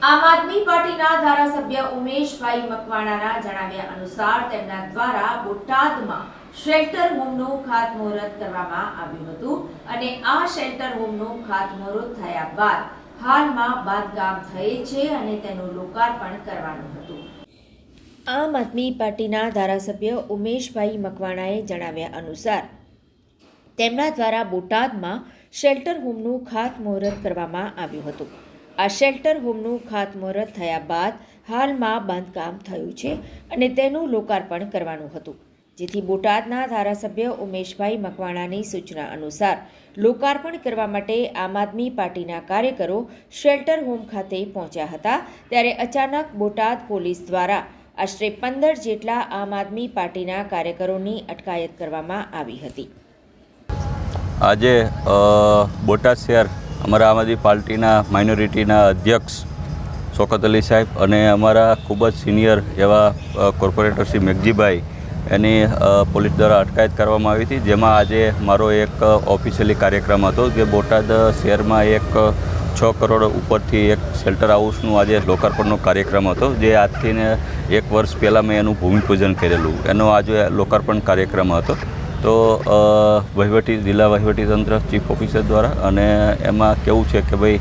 આમ આદમી પાર્ટીના ધારાસભ્ય ઉમેશભાઈ મકવાણાના જણાવ્યા અનુસાર તેમના દ્વારા બોટાદમાં શેલ્ટર હોમનું ખાતમુહૂર્ત કરવામાં આવ્યું હતું અને આ શેલ્ટર હોમનું ખાતમુહૂર્ત થયા બાદ હાલમાં બાંધકામ થયે છે અને તેનું લોકાર્પણ કરવાનું હતું। આમ આદમી પાર્ટીના ધારાસભ્ય ઉમેશભાઈ મકવાણાએ જણાવ્યા અનુસાર તેમના દ્વારા બોટાદમાં શેલ્ટર હોમનું ખાતમુહૂર્ત કરવામાં આવ્યું હતું। આ શેલ્ટર હોમનું ખાતમુહૂર્ત થયા બાદ હાલમાં બાંધકામ થયું છે અને તેનું લોકાર્પણ કરવાનું હતું, જેથી બોટાદના ધારાસભ્ય ઉમેશભાઈ મકવાણાની સૂચના અનુસાર લોકાર્પણ કરવા માટે આમ આદમી પાર્ટીના કાર્યકરો શેલ્ટર હોમ ખાતે પહોંચ્યા હતા, ત્યારે અચાનક બોટાદ પોલીસ દ્વારા આશરે 15 જેટલા આમ આદમી પાર્ટીના કાર્યકરોની અટકાયત કરવામાં આવી હતી। આજે બોટાદ શહેર અમારા આમ આદમી પાર્ટીના માઇનોરિટીના અધ્યક્ષ શૌકત અલી સાહેબ અને અમારા ખૂબ જ સિનિયર એવા કોર્પોરેટર શ્રી મેઘજીભાઈ એની પોલીસ દ્વારા અટકાયત કરવામાં આવી હતી, જેમાં આજે મારો એક ઓફિશિયલી કાર્યક્રમ હતો કે બોટાદ શહેરમાં એક 6 કરોડ ઉપરથી એક શેલ્ટર હાઉસનું આજે લોકાર્પણનો કાર્યક્રમ હતો, જે આજથી 1 વર્ષ પહેલાં મેં એનું ભૂમિપૂજન કરેલું, એનો આજે લોકાર્પણ કાર્યક્રમ હતો। તો જિલ્લા વહીવટીતંત્ર ચીફ ઓફિસર દ્વારા અને એમાં કેવું છે કે ભાઈ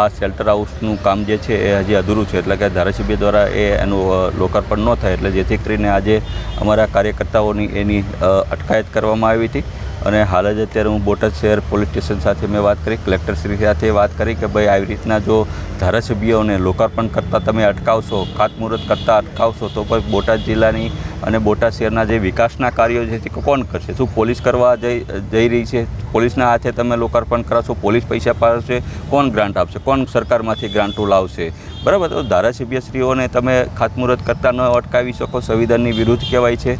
આ શેલ્ટર હાઉસનું કામ જે છે એ હજી અધૂરું છે, એટલે કે ધારાસભ્ય દ્વારા એનું લોકાર્પણ ન થાય, એટલે જેથી કરીને આજે અમારા કાર્યકર્તાઓની એની અટકાયત કરવામાં આવી હતી। અને હાલ જ અત્યારે હું બોટાદ શહેર પોલીસ સ્ટેશન સાથે મેં વાત કરી, કલેક્ટરશ્રી સાથે વાત કરી કે ભાઈ આવી રીતના જો ધારાસભ્યોને લોકાર્પણ કરતાં તમે અટકાવશો, ખાતમુહૂર્ત કરતાં અટકાવશો તો પછી બોટાદ જિલ્લાની અને બોટાદ શહેરના જે વિકાસના કાર્યો છે તે કોણ કરશે? શું પોલીસ કરવા જઈ રહી છે? પોલીસના હાથે તમે લોકાર્પણ કરાવશો, પોલીસ પૈસા પાડશે, કોણ ગ્રાન્ટ આપશે, કોણ સરકારમાંથી ગ્રાન્ટો લાવશે? બરાબર, તો ધારાસભ્યશ્રીઓને તમે ખાતમુહૂર્ત કરતાં ન અટકાવી શકો, સંવિધાનની વિરુદ્ધ કહેવાય છે।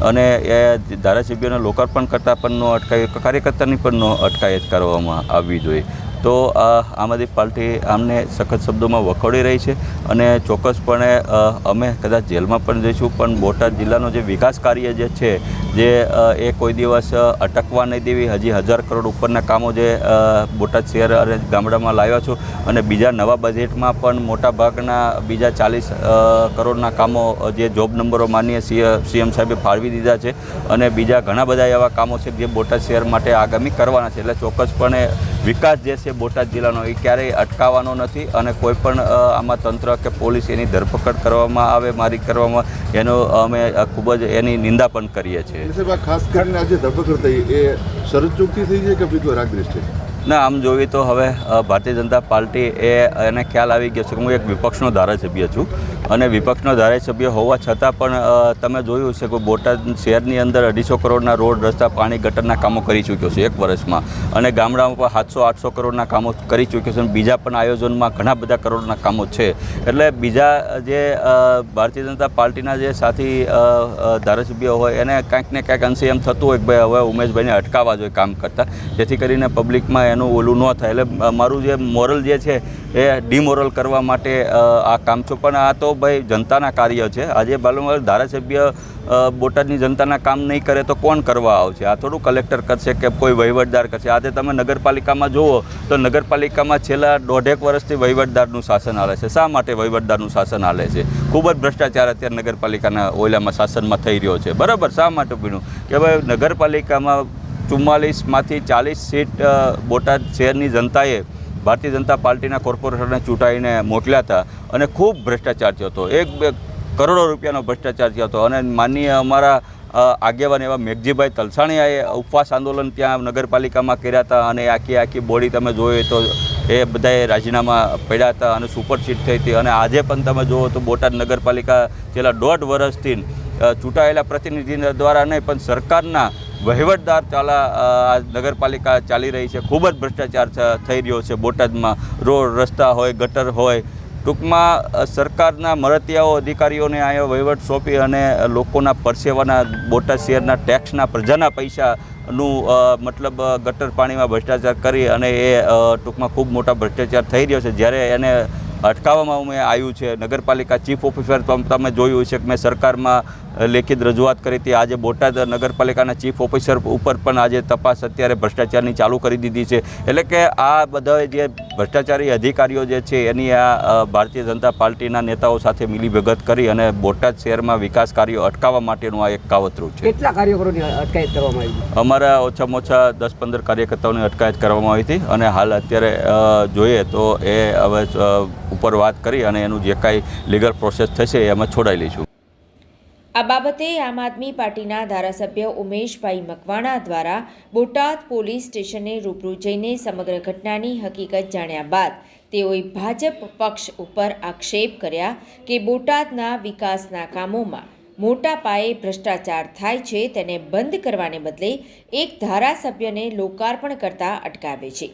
અને એ ધારાસભ્યોને લોકાર્પણ કરતાં પણ ન અટકાવી, કાર્યકર્તાની પણ ન અટકાયત કરવામાં આવવી જોઈએ। તો આમ આદમી પાર્ટી આમને સખત શબ્દોમાં વખોડી રહી છે અને ચોક્કસપણે અમે કદાચ જેલમાં પણ જઈશું, પણ બોટાદ જિલ્લાનો જે વિકાસ કાર્ય જે છે જે એ કોઈ દિવસ અટકવા નહીં દેવી। હજી 1000 કરોડ ઉપરના કામો જે બોટાદ શહેર અને ગામડામાં લાવ્યા છો અને બીજા નવા બજેટમાં પણ મોટા ભાગના બીજા 40 કરોડના કામો જે જોબ નંબરો માનીય સીએમ સાહેબે ફાળવી દીધા છે અને બીજા ઘણા બધા એવા કામો છે જે બોટાદ શહેર માટે આગામી કરવાના છે। એટલે ચોક્કસપણે વિકાસ જે છે બોટાદ જિલ્લાનો એ ક્યારેય અટકાવવાનો નથી અને કોઈ પણ આમાં તંત્ર કે પોલીસ એની ધરપકડ કરવામાં આવે, મારી કરવામાં, એનો અમે ખૂબ જ એની નિંદા પણ કરીએ છીએ। ખાસ કરીને આજે ધરપકડ થઈ એ શરત ચૂકતી થઈ છે કે બીજો રાગદ્વેષ? ના, આમ જોઈએ તો હવે ભારતીય જનતા પાર્ટી એને ખ્યાલ આવી ગયો છે કે હું એક વિપક્ષનો ધારાસભ્ય છું અને વિપક્ષનો ધારાસભ્ય હોવા છતાં પણ તમે જોયું છે કે બોટાદ શહેરની અંદર 250 કરોડના રોડ, રસ્તા, પાણી, ગટરના કામો કરી ચૂક્યો છે 1 વર્ષમાં અને ગામડામાં પણ 700-800 કરોડના કામો કરી ચૂક્યો છે અને બીજા પણ આયોજનમાં ઘણા બધા કરોડના કામો છે। એટલે બીજા જે ભારતીય જનતા પાર્ટીના જે સાથી ધારાસભ્યો હોય એને કાંઈક ને કાંઈક અંશે એમ થતું હોય કે ભાઈ હવે ઉમેશભાઈને અટકાવવા જોઈએ કામ કરતાં, જેથી કરીને પબ્લિકમાં એનું ઓલું ન થાય। એટલે મારું જે મોરલ જે છે એ ડિમોરલ કરવા માટે આ કામ છે, પણ આ તો ભાઈ જનતાના કાર્ય છે। આજે બાલુમાર ધારાસભ્ય બોટાદની જનતાના કામ નહીં કરે તો કોણ કરવા આવશે? આ થોડું કલેક્ટર કરશે કે કોઈ વહીવટદાર કરશે? આજે તમે નગરપાલિકામાં જુઓ તો નગરપાલિકામાં છેલ્લા 1.5 વર્ષથી વહીવટદારનું શાસન હાલે છે। શા માટે વહીવટદારનું શાસન હાલે છે? ખૂબ જ ભ્રષ્ટાચાર અત્યારે નગરપાલિકાના ઓલામાં શાસનમાં થઈ રહ્યો છે, બરાબર? શા માટે બન્યું કે ભાઈ નગરપાલિકામાં 44માંથી 40 સીટ બોટાદ શહેરની જનતાએ ભારતીય જનતા પાર્ટીના કોર્પોરેટરને ચૂંટાઈને મોકલ્યા હતા અને ખૂબ ભ્રષ્ટાચાર થયો હતો, 1-2 કરોડો રૂપિયાનો ભ્રષ્ટાચાર થયો હતો અને માનનીય અમારા આગેવાન એવા મેઘજીભાઈ તલસાણીયાએ ઉપવાસ આંદોલન ત્યાં નગરપાલિકામાં કર્યા હતા અને આખી બોડી તમે જોઈએ તો એ બધાએ રાજીનામા પડ્યા હતા અને સુપરસીટ થઈ હતી। અને આજે પણ તમે જુઓ તો બોટાદ નગરપાલિકા છેલ્લા 1.5 વર્ષથી ચૂંટાયેલા પ્રતિનિધિ દ્વારા નહીં પણ સરકારના વહીવટદાર નગરપાલિકા ચાલી રહી છે। ખૂબ જ ભ્રષ્ટાચાર થઈ રહ્યો છે બોટાદમાં, રોડ, રસ્તા હોય, ગટર હોય, ટૂંકમાં સરકારના મળતિયાઓ અધિકારીઓને અહીંયા વહીવટ સોંપી અને લોકોના પરસેવાના, બોટાદ શહેરના ટેક્સના, પ્રજાના પૈસાનું મતલબ ગટર પાણીમાં ભ્રષ્ટાચાર કરી અને એ ટૂંકમાં ખૂબ મોટા ભ્રષ્ટાચાર થઈ રહ્યો છે। જ્યારે એને અટકાવવામાં આવ્યું છે નગરપાલિકા ચીફ ઓફિસર, તમે જોયું છે કે મેં સરકારમાં લેખિત રજૂઆત કરી હતી. આજે બોટાદ નગરપાલિકાના ચીફ ઓફિસર ઉપર પણ આજે તપાસ અત્યારે ભ્રષ્ટાચારની ચાલુ કરી દીધી છે. એટલે કે આ બધા જે ભ્રષ્ટાચારી અધિકારીઓ જે છે એની આ ભારતીય જનતા પાર્ટીના નેતાઓ સાથે મિલીભગત કરી અને બોટાદ શહેરમાં વિકાસ કાર્યો અટકાવવા માટેનું આ એક કાવતરું છે. કેટલા કાર્યકરોની અટકાયત કરવામાં આવી? અમારા ઓછામાં ઓછા 10-15 કાર્યકર્તાઓની અટકાયત કરવામાં આવી હતી અને હાલ અત્યારે જોઈએ તો એ હવે ઉપર વાત કરી અને એનું જે કાંઈ લીગલ પ્રોસેસ થશે એ અમે છોડાઈ લઈશું. આ બાબતે આમ આદમી પાર્ટીના ધારાસભ્ય ઉમેશભાઈ મકવાણા દ્વારા બોટાદ પોલીસ સ્ટેશને રૂબરૂ જઈને સમગ્ર ઘટનાની હકીકત જાણ્યા બાદ તેઓએ ભાજપ પક્ષ ઉપર આક્ષેપ કર્યા કે બોટાદના વિકાસના કામોમાં મોટા પાયે ભ્રષ્ટાચાર થાય છે, તેને બંધ કરવાને બદલે એક ધારાસભ્યને લોકાર્પણ કરતા અટકાવે છે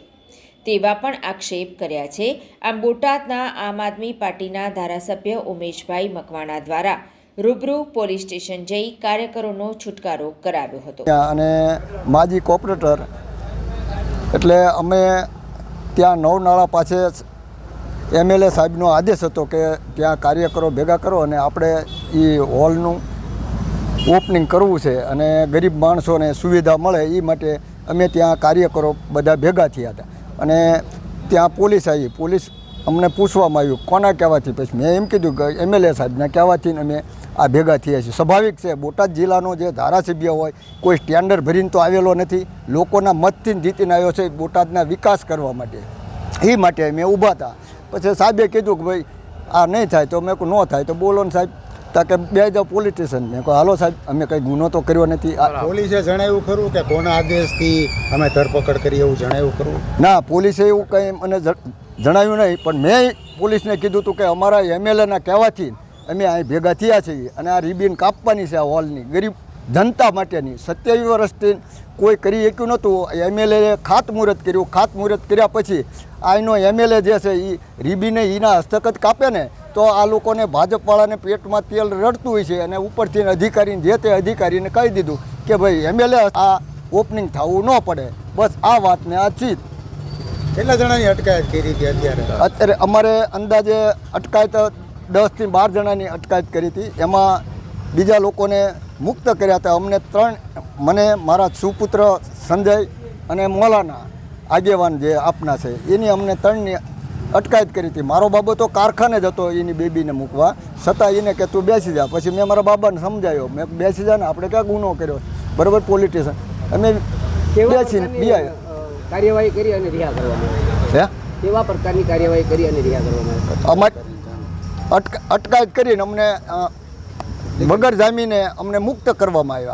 તેવા પણ આક્ષેપ કર્યા છે. આમ બોટાદના આમ આદમી પાર્ટીના ધારાસભ્ય ઉમેશભાઈ મકવાણા દ્વારા રૂબરૂ પોલીસ સ્ટેશન જઈ કાર્યકરોનો છુટકારો કરાવ્યો હતો. અને માજી કોર્પોરેટર એટલે અમે ત્યાં નવનાળા પાસે MLA સાહેબનો આદેશ હતો કે ત્યાં કાર્યકરો ભેગા કરો અને આપણે એ હોલનું ઓપનિંગ કરવું છે અને ગરીબ માણસોને સુવિધા મળે એ માટે અમે ત્યાં કાર્યકરો બધા ભેગા થયા હતા. અને ત્યાં પોલીસ આવી. પોલીસ અમને પૂછવામાં આવ્યું કોના કહેવાથી, પછી મેં એમ કીધું કે MLA સાહેબના કહેવાથી અમે આ ભેગા થયા છીએ. સ્વાભાવિક છે, બોટાદ જિલ્લાનો જે ધારાસભ્ય હોય કોઈ સ્ટેન્ડર ભરીને તો આવેલો નથી, લોકોના મતથી જીતીને આવ્યો છે બોટાદના વિકાસ કરવા માટે. એ માટે અમે ઊભા હતા. પછી સાહેબે કીધું કે ભાઈ આ નહીં થાય તો મેં કહું ન થાય તો બોલો ને સાહેબ, તાકે બે જાવ પોલીસ સ્ટેશન. મેં કહું હાલો સાહેબ, અમે કંઈ ગુનો તો કર્યો નથી. પોલીસે જણાવ્યું ખરું કે કોના આદેશથી અમે ધરપકડ કરી એવું જણાવ્યું ખરું? ના, પોલીસે એવું કંઈ મને જણાવ્યું નહીં, પણ મેં પોલીસને કીધું હતું કે અમારા MLAના કહેવાથી અમે અહીં ભેગા થયા છીએ અને આ રિબિન કાપવાની છે આ હોલની ગરીબ જનતા માટેની. 27 વર્ષથી કોઈ કરી શક્યું નહોતું. MLAએ ખાતમુહૂર્ત કર્યું. ખાતમુહૂર્ત કર્યા પછી આનો MLA જે છે એ રિબીને એના હસ્તગત કાપે ને તો આ લોકોને ભાજપવાળાને પેટમાં તેલ રડતું હોય છે. અને ઉપરથી અધિકારીને જે તે અધિકારીને કહી દીધું કે ભાઈ MLA આ ઓપનિંગ થવું ન પડે. બસ આ વાતને આ ચીજ. કેટલા જણાની અટકાયત કરી હતી અત્યારે? અમારે અંદાજે અટકાયત 10 થી 12 જણાની અટકાયત કરી હતી. એમાં બીજા લોકોને મુક્ત કર્યા હતા. અમને 3, મને મારા સુપુત્ર સંજય અને મોલાના આગેવાન જે આપના છે એની અમને 3ની અટકાયત કરી હતી. મારો બાબો તો કારખાને જ હતો એની બેબીને મૂકવા, છતાં એને કે તું બેસી જા. પછી મેં મારા બાબાને સમજાવ્યો, મેં બેસી જા ને, આપણે ક્યાં ગુનો કર્યો, બરાબર પોલિટિશિયન અમે બેસીને બિયા કાર્યવાહી કરી અને રિહા કરવામાં હે કેવા પ્રકારની કાર્યવાહી કરી અને રિહા કરવામાં અમારે અટકાયત કરીને અમને વગર જામીને અમને મુક્ત કરવામાં આવ્યા.